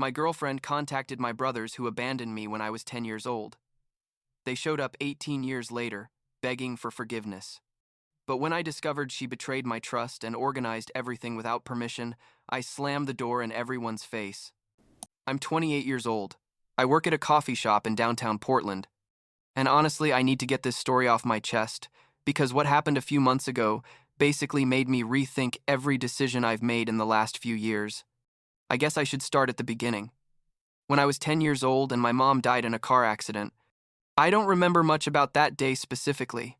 My girlfriend contacted my brothers who abandoned me when I was 10 years old. They showed up 18 years later, begging for forgiveness. But when I discovered she betrayed my trust and organized everything without permission, I slammed the door in everyone's face. I'm 28 years old. I work at a coffee shop in downtown Portland. And honestly, I need to get this story off my chest, because what happened a few months ago basically made me rethink every decision I've made in the last few years. I guess I should start at the beginning. When I was 10 years old and my mom died in a car accident, I don't remember much about that day specifically.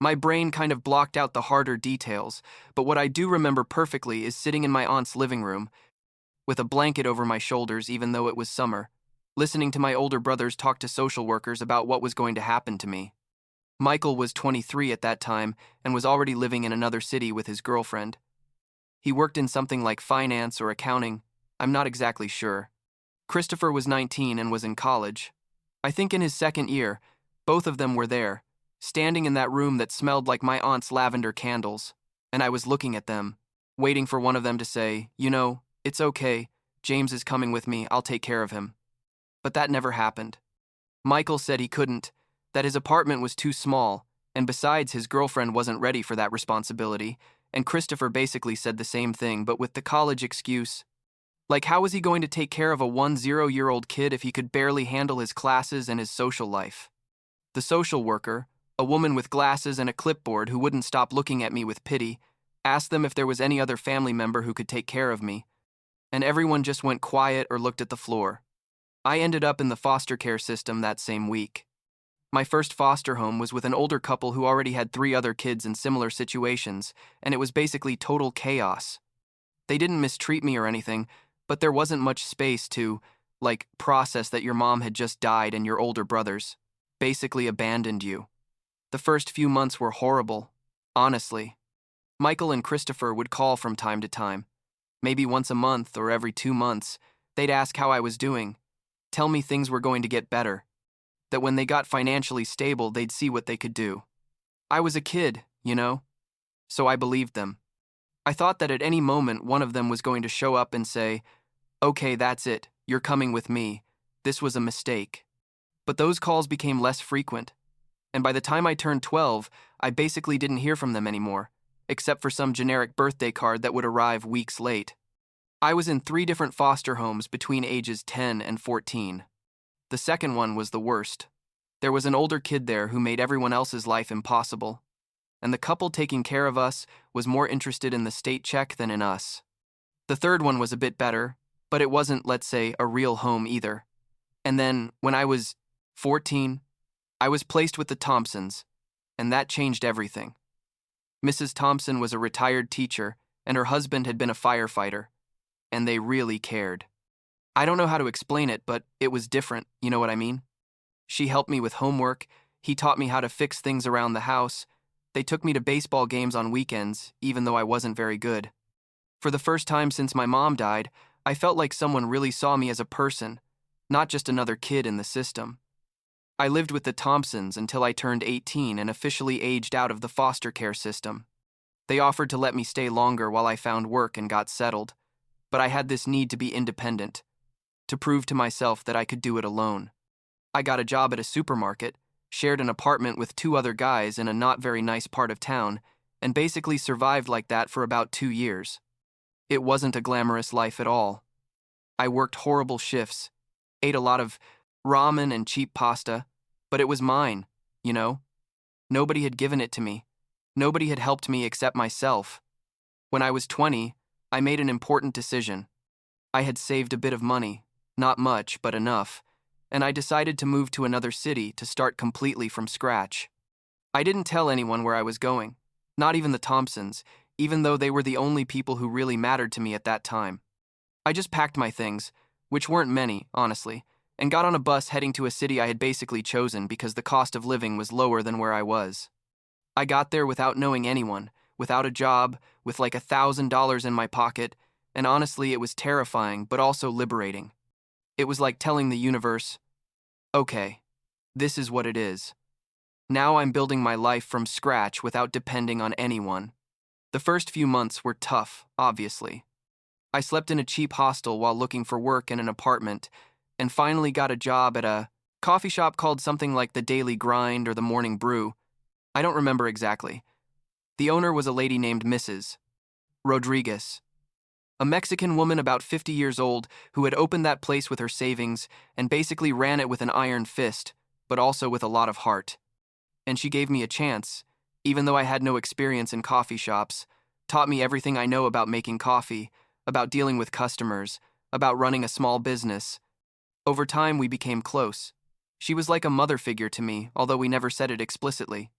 My brain kind of blocked out the harder details, but what I do remember perfectly is sitting in my aunt's living room, with a blanket over my shoulders even though it was summer, listening to my older brothers talk to social workers about what was going to happen to me. Michael was 23 at that time and was already living in another city with his girlfriend. He worked in something like finance or accounting, I'm not exactly sure. Christopher was 19 and was in college. I think in his second year, both of them were there, standing in that room that smelled like my aunt's lavender candles, and I was looking at them, waiting for one of them to say, it's okay, James is coming with me, I'll take care of him. But that never happened. Michael said he couldn't, that his apartment was too small, and besides, his girlfriend wasn't ready for that responsibility, and Christopher basically said the same thing, but with the college excuse. Like, how was he going to take care of a 10-year-old kid if he could barely handle his classes and his social life? The social worker, a woman with glasses and a clipboard who wouldn't stop looking at me with pity, asked them if there was any other family member who could take care of me, and everyone just went quiet or looked at the floor. I ended up in the foster care system that same week. My first foster home was with an older couple who already had 3 other kids in similar situations, and it was basically total chaos. They didn't mistreat me or anything, but there wasn't much space to, process that your mom had just died and your older brothers basically abandoned you. The first few months were horrible, honestly. Michael and Christopher would call from time to time. Maybe once a month or every 2 months, they'd ask how I was doing, tell me things were going to get better, that when they got financially stable, they'd see what they could do. I was a kid, so I believed them. I thought that at any moment one of them was going to show up and say, okay, that's it, you're coming with me, this was a mistake. But those calls became less frequent, and by the time I turned 12, I basically didn't hear from them anymore, except for some generic birthday card that would arrive weeks late. I was in 3 different foster homes between ages 10 and 14. The second one was the worst. There was an older kid there who made everyone else's life impossible, and the couple taking care of us was more interested in the state check than in us. The third one was a bit better, but it wasn't, let's say, a real home either. And then, when I was 14, I was placed with the Thompsons, and that changed everything. Mrs. Thompson was a retired teacher, and her husband had been a firefighter, and they really cared. I don't know how to explain it, but it was different, you know what I mean? She helped me with homework, he taught me how to fix things around the house, they took me to baseball games on weekends, even though I wasn't very good. For the first time since my mom died, I felt like someone really saw me as a person, not just another kid in the system. I lived with the Thompsons until I turned 18 and officially aged out of the foster care system. They offered to let me stay longer while I found work and got settled, but I had this need to be independent, to prove to myself that I could do it alone. I got a job at a supermarket, shared an apartment with 2 other guys in a not very nice part of town, and basically survived like that for about 2 years. It wasn't a glamorous life at all. I worked horrible shifts, ate a lot of ramen and cheap pasta, but it was mine, Nobody had given it to me. Nobody had helped me except myself. When I was 20, I made an important decision. I had saved a bit of money, not much, but enough, and I decided to move to another city to start completely from scratch. I didn't tell anyone where I was going, not even the Thompsons, even though they were the only people who really mattered to me at that time. I just packed my things, which weren't many, honestly, and got on a bus heading to a city I had basically chosen because the cost of living was lower than where I was. I got there without knowing anyone, without a job, with like $1,000 in my pocket, and honestly, it was terrifying, but also liberating. It was like telling the universe, okay, this is what it is. Now I'm building my life from scratch without depending on anyone. The first few months were tough, obviously. I slept in a cheap hostel while looking for work in an apartment, and finally got a job at a coffee shop called something like the Daily Grind or the Morning Brew. I don't remember exactly. The owner was a lady named Mrs. Rodriguez, a Mexican woman about 50 years old who had opened that place with her savings and basically ran it with an iron fist, but also with a lot of heart. And she gave me a chance, even though I had no experience in coffee shops, taught me everything I know about making coffee, about dealing with customers, about running a small business. Over time, we became close. She was like a mother figure to me, although we never said it explicitly.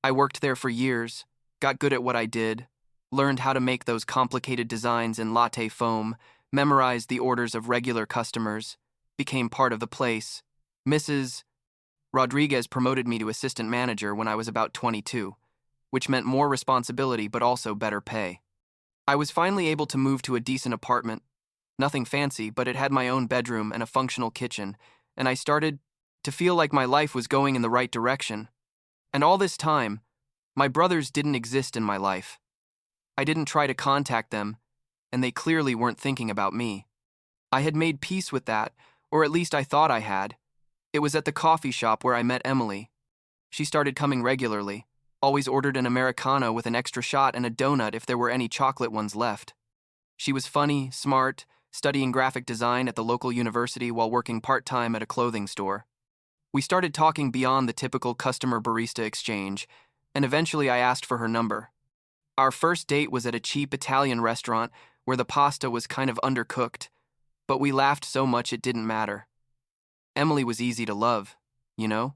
I worked there for years, got good at what I did, learned how to make those complicated designs in latte foam, memorized the orders of regular customers, became part of the place. Mrs. Rodriguez promoted me to assistant manager when I was about 22, which meant more responsibility but also better pay. I was finally able to move to a decent apartment. Nothing fancy, but it had my own bedroom and a functional kitchen, and I started to feel like my life was going in the right direction. And all this time, my brothers didn't exist in my life. I didn't try to contact them, and they clearly weren't thinking about me. I had made peace with that, or at least I thought I had. It was at the coffee shop where I met Emily. She started coming regularly, always ordered an Americano with an extra shot and a donut if there were any chocolate ones left. She was funny, smart, studying graphic design at the local university while working part-time at a clothing store. We started talking beyond the typical customer-barista exchange, and eventually I asked for her number. Our first date was at a cheap Italian restaurant where the pasta was kind of undercooked, but we laughed so much it didn't matter. Emily was easy to love, you know?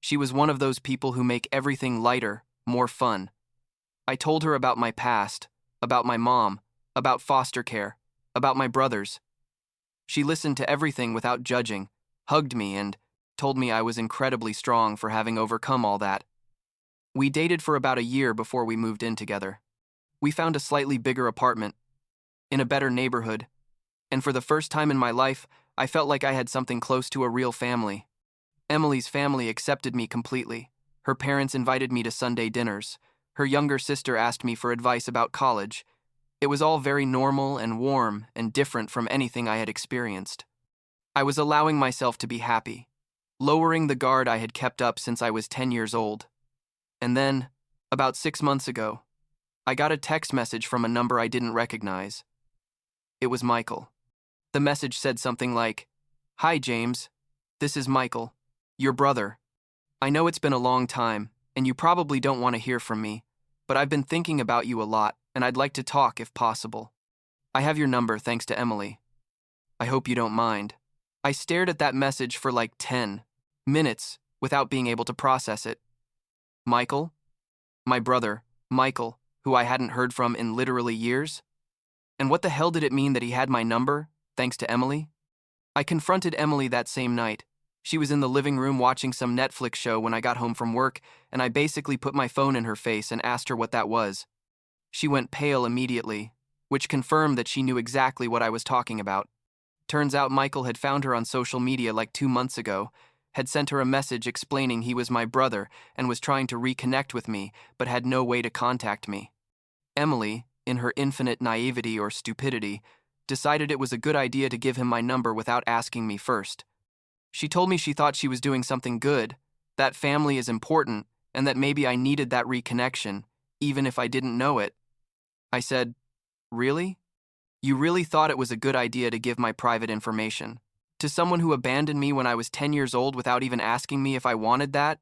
She was one of those people who make everything lighter, more fun. I told her about my past, about my mom, about foster care, about my brothers. She listened to everything without judging, hugged me, and told me I was incredibly strong for having overcome all that. We dated for about a year before we moved in together. We found a slightly bigger apartment, in a better neighborhood, and for the first time in my life, I felt like I had something close to a real family. Emily's family accepted me completely. Her parents invited me to Sunday dinners. Her younger sister asked me for advice about college. It was all very normal and warm and different from anything I had experienced. I was allowing myself to be happy, lowering the guard I had kept up since I was 10 years old. And then, about 6 months ago, I got a text message from a number I didn't recognize. It was Michael. The message said something like, "Hi, James. This is Michael, your brother. I know it's been a long time, and you probably don't want to hear from me, but I've been thinking about you a lot, and I'd like to talk if possible. I have your number thanks to Emily. I hope you don't mind." I stared at that message for like 10 minutes without being able to process it. Michael? My brother, Michael, who I hadn't heard from in literally years? And what the hell did it mean that he had my number, thanks to Emily? I confronted Emily that same night. She was in the living room watching some Netflix show when I got home from work, and I basically put my phone in her face and asked her what that was. She went pale immediately, which confirmed that she knew exactly what I was talking about. Turns out Michael had found her on social media like 2 months ago, had sent her a message explaining he was my brother and was trying to reconnect with me, but had no way to contact me. Emily, in her infinite naivety or stupidity, decided it was a good idea to give him my number without asking me first. She told me she thought she was doing something good, that family is important, and that maybe I needed that reconnection, even if I didn't know it. I said, "Really? You really thought it was a good idea to give my private information to someone who abandoned me when I was 10 years old without even asking me if I wanted that?"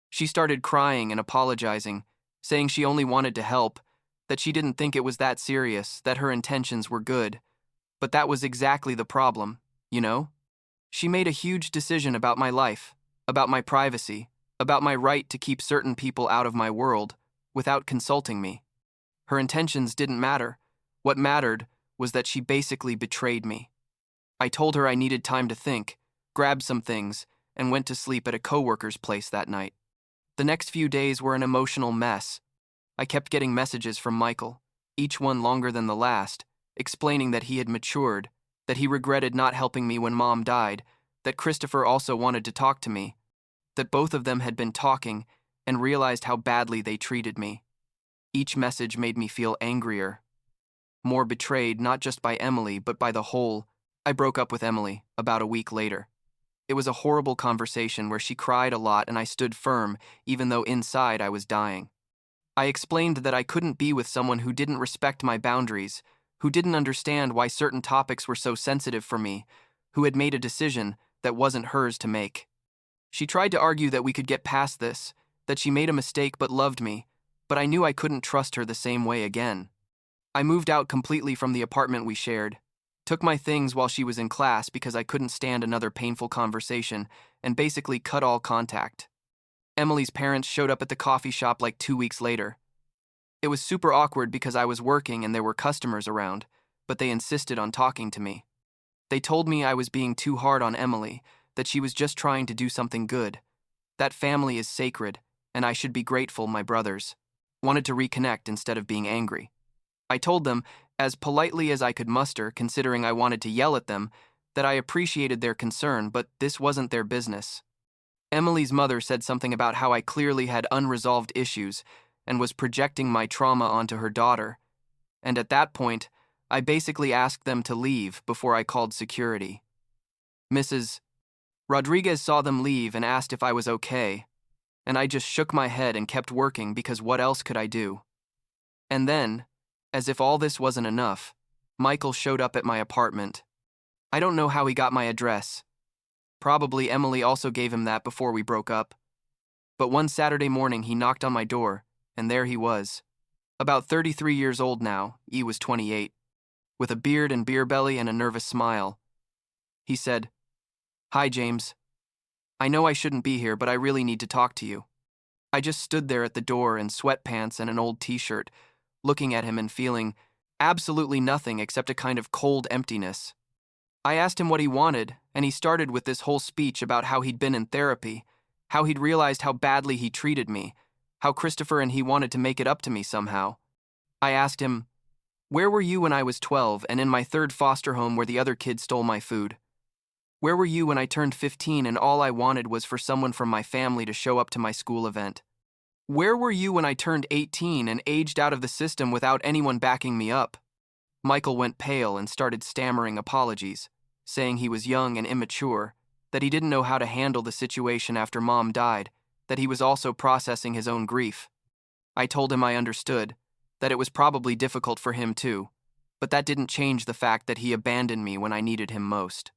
She started crying and apologizing, saying she only wanted to help, that she didn't think it was that serious, that her intentions were good. But that was exactly the problem, you know? She made a huge decision about my life, about my privacy, about my right to keep certain people out of my world, without consulting me. Her intentions didn't matter. What mattered was that she basically betrayed me. I told her I needed time to think, grabbed some things, and went to sleep at a coworker's place that night. The next few days were an emotional mess. I kept getting messages from Michael, each one longer than the last, explaining that he had matured, that he regretted not helping me when Mom died, that Christopher also wanted to talk to me, that both of them had been talking and realized how badly they treated me. Each message made me feel angrier. more betrayed not just by Emily but by the whole. I broke up with Emily about a week later. It was a horrible conversation where she cried a lot and I stood firm, even though inside I was dying. I explained that I couldn't be with someone who didn't respect my boundaries, who didn't understand why certain topics were so sensitive for me, who had made a decision that wasn't hers to make. She tried to argue that we could get past this, that she made a mistake but loved me, but I knew I couldn't trust her the same way again. I moved out completely from the apartment we shared, took my things while she was in class because I couldn't stand another painful conversation, and basically cut all contact. Emily's parents showed up at the coffee shop like 2 weeks later. It was super awkward because I was working and there were customers around, but they insisted on talking to me. They told me I was being too hard on Emily, that she was just trying to do something good. That family is sacred, and I should be grateful my brothers wanted to reconnect instead of being angry. I told them, as politely as I could muster, considering I wanted to yell at them, that I appreciated their concern, but this wasn't their business. Emily's mother said something about how I clearly had unresolved issues and was projecting my trauma onto her daughter, and at that point, I basically asked them to leave before I called security. Mrs. Rodriguez saw them leave and asked if I was okay, and I just shook my head and kept working because what else could I do? And then, as if all this wasn't enough, Michael showed up at my apartment. I don't know how he got my address. Probably Emily also gave him that before we broke up. But one Saturday morning he knocked on my door, and there he was. About 33 years old now, he was 28, with a beard and beer belly and a nervous smile. He said, "Hi, James. I know I shouldn't be here, but I really need to talk to you." I just stood there at the door in sweatpants and an old t-shirt, looking at him and feeling absolutely nothing except a kind of cold emptiness. I asked him what he wanted, and he started with this whole speech about how he'd been in therapy, how he'd realized how badly he treated me, how Christopher and he wanted to make it up to me somehow. I asked him, "Where were you when I was 12 and in my third foster home where the other kids stole my food? Where were you when I turned 15 and all I wanted was for someone from my family to show up to my school event? Where were you when I turned 18 and aged out of the system without anyone backing me up?" Michael went pale and started stammering apologies, saying he was young and immature, that he didn't know how to handle the situation after Mom died, that he was also processing his own grief. I told him I understood, that it was probably difficult for him too, but that didn't change the fact that he abandoned me when I needed him most.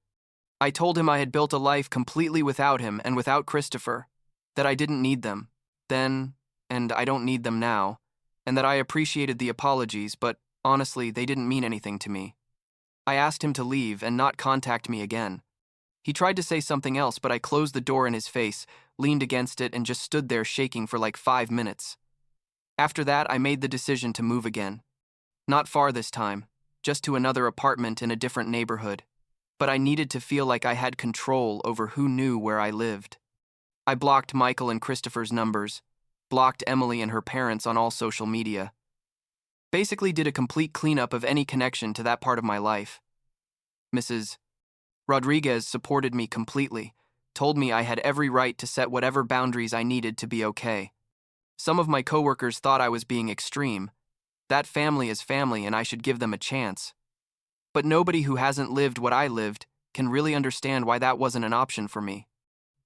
I told him I had built a life completely without him and without Christopher, that I didn't need them then, and I don't need them now, and that I appreciated the apologies, but honestly, they didn't mean anything to me. I asked him to leave and not contact me again. He tried to say something else, but I closed the door in his face, leaned against it, and just stood there shaking for like 5 minutes. After that, I made the decision to move again. Not far this time, just to another apartment in a different neighborhood. But I needed to feel like I had control over who knew where I lived. I blocked Michael and Christopher's numbers, blocked Emily and her parents on all social media. Basically did a complete cleanup of any connection to that part of my life. Mrs. Rodriguez supported me completely, told me I had every right to set whatever boundaries I needed to be okay. Some of my coworkers thought I was being extreme. That family is family and I should give them a chance. But nobody who hasn't lived what I lived can really understand why that wasn't an option for me.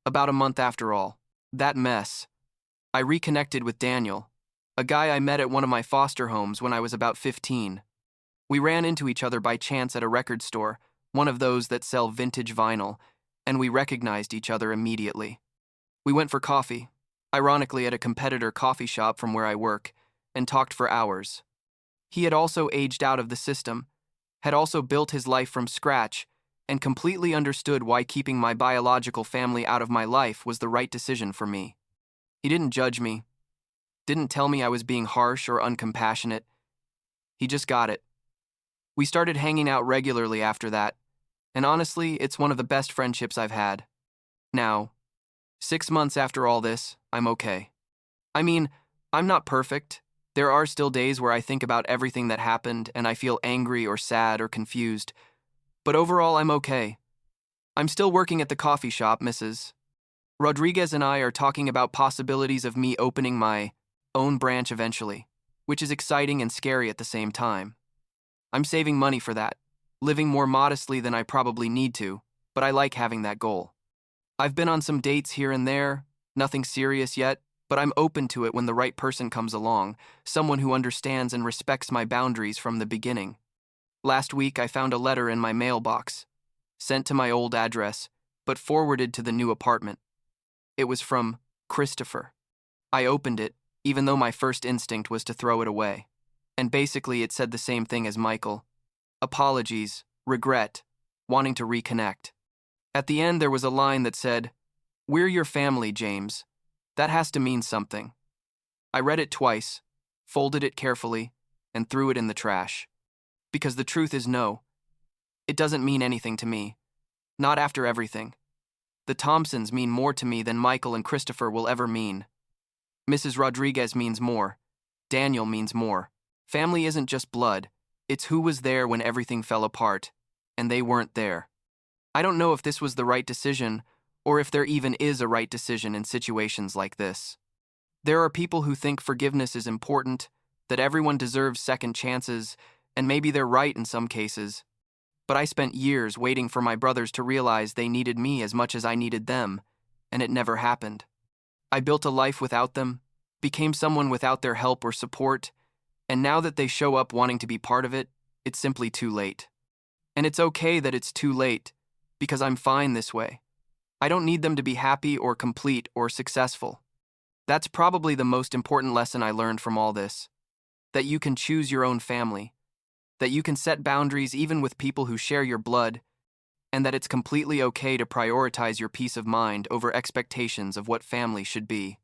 About a month after all that mess, I reconnected with Daniel, a guy I met at one of my foster homes when I was about 15. We ran into each other by chance at a record store, one of those that sell vintage vinyl, and we recognized each other immediately. We went for coffee, ironically at a competitor coffee shop from where I work, and talked for hours. He had also aged out of the system, had also built his life from scratch, and completely understood why keeping my biological family out of my life was the right decision for me. He didn't judge me, didn't tell me I was being harsh or uncompassionate. He just got it. We started hanging out regularly after that, and honestly, it's one of the best friendships I've had. Now, 6 months after all this, I'm okay. I mean, I'm not perfect. There are still days where I think about everything that happened and I feel angry or sad or confused. But overall, I'm okay. I'm still working at the coffee shop, Mrs. Rodriguez and I are talking about possibilities of me opening my own branch eventually, which is exciting and scary at the same time. I'm saving money for that, living more modestly than I probably need to, but I like having that goal. I've been on some dates here and there, nothing serious yet, but I'm open to it when the right person comes along, someone who understands and respects my boundaries from the beginning. Last week, I found a letter in my mailbox, sent to my old address, but forwarded to the new apartment. It was from Christopher. I opened it, even though my first instinct was to throw it away. And basically, it said the same thing as Michael. Apologies, regret, wanting to reconnect. At the end, there was a line that said, "We're your family, James." That has to mean something. I read it twice, folded it carefully, and threw it in the trash. Because the truth is no. It doesn't mean anything to me. Not after everything. The Thompsons mean more to me than Michael and Christopher will ever mean. Mrs. Rodriguez means more. Daniel means more. Family isn't just blood. It's who was there when everything fell apart, and they weren't there. I don't know if this was the right decision, or if there even is a right decision in situations like this. There are people who think forgiveness is important, that everyone deserves second chances, and maybe they're right in some cases. But I spent years waiting for my brothers to realize they needed me as much as I needed them, and it never happened. I built a life without them, became someone without their help or support, and now that they show up wanting to be part of it, it's simply too late. And it's okay that it's too late, because I'm fine this way. I don't need them to be happy or complete or successful. That's probably the most important lesson I learned from all this. That you can choose your own family. That you can set boundaries even with people who share your blood, and that it's completely okay to prioritize your peace of mind over expectations of what family should be.